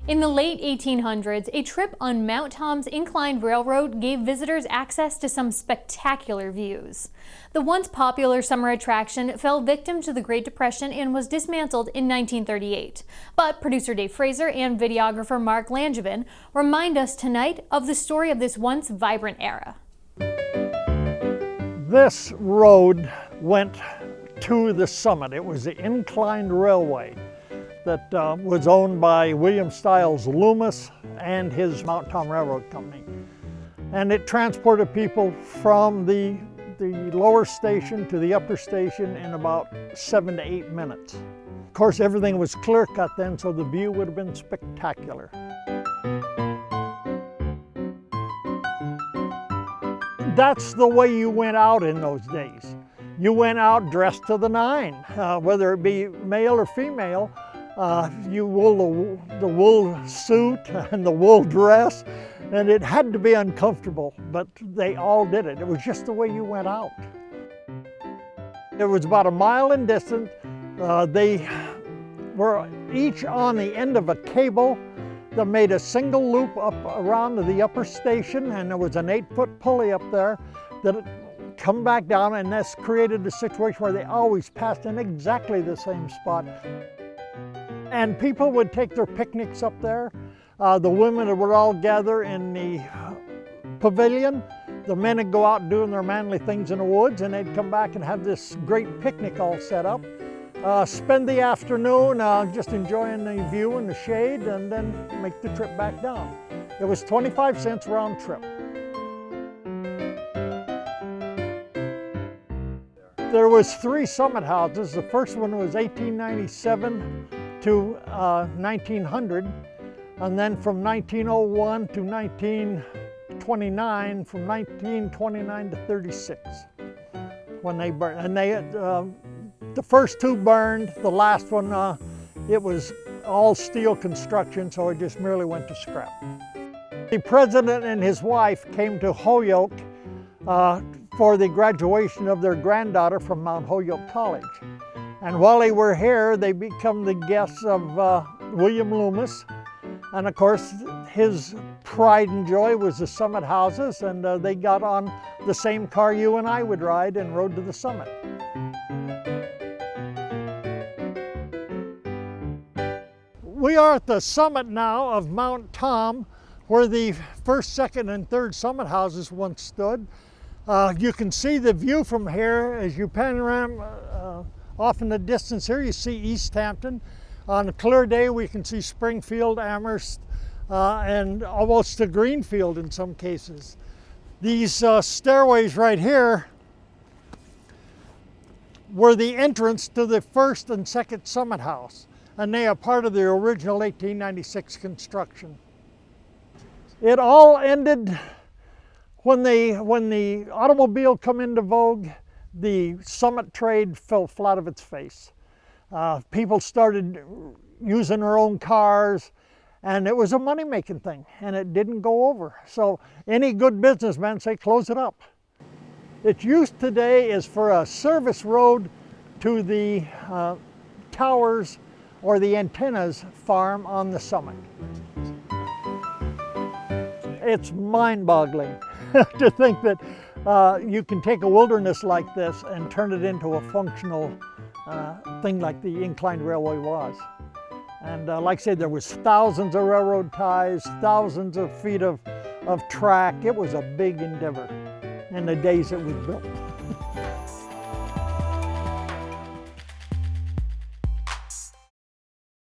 In the late 1800s, a trip on Mount Tom's inclined railroad gave visitors access to some spectacular views. The once popular summer attraction fell victim to the Great Depression and was dismantled in 1938. But producer Dave Fraser and videographer Mark Langevin remind us tonight of the story of this once vibrant era. This road went to the summit. It was the inclined railway that was owned by William Stiles Loomis and his Mount Tom Railroad Company. And it transported people from the lower station to the upper station in about 7 to 8 minutes. Of course, everything was clear cut then, so the view would have been spectacular. That's the way you went out in those days. You went out dressed to the nine, whether it be male or female. You wore the wool suit and the wool dress, and it had to be uncomfortable, but they all did it. It was just the way you went out. It was about a mile in distance. They were each on the end of a cable that made a single loop up around to the upper station, and there was an 8-foot pulley up there that come back down, and this created a situation where they always passed in exactly the same spot. And people would take their picnics up there. The women would all gather in the pavilion. The men would go out doing their manly things in the woods, and they'd come back and have this great picnic all set up. Spend the afternoon just enjoying the view and the shade, and then make the trip back down. It was 25 cents round trip. There was 3 summit houses. The first one was 1897 to 1900, and then from 1901 to 1929, from 1929 to 36 when they burned. And the first 2 burned. The last one, it was all steel construction, so it just merely went to scrap. The president and his wife came to Holyoke for the graduation of their granddaughter from Mount Holyoke College. And while they were here, they become the guests of William Loomis. And of course, his pride and joy was the summit houses, and they got on the same car you and I would ride and rode to the summit. We are at the summit now of Mount Tom, where the first, second, and third summit houses once stood. You can see the view from here as you panorama. Off in the distance here, you see East Hampton. On a clear day, we can see Springfield, Amherst, and almost to Greenfield in some cases. These stairways right here were the entrance to the first and second summit house, and they are part of the original 1896 construction. It all ended when the automobile come into vogue. The summit trade fell flat of its face. People started using their own cars, and it was a money-making thing, and it didn't go over. So any good businessman say, close it up. Its use today is for a service road to the towers or the antennas farm on the summit. It's mind-boggling to think that you can take a wilderness like this and turn it into a functional thing like the inclined railway was. And like I said, there was thousands of railroad ties, thousands of feet of track. It was a big endeavor in the days it was built.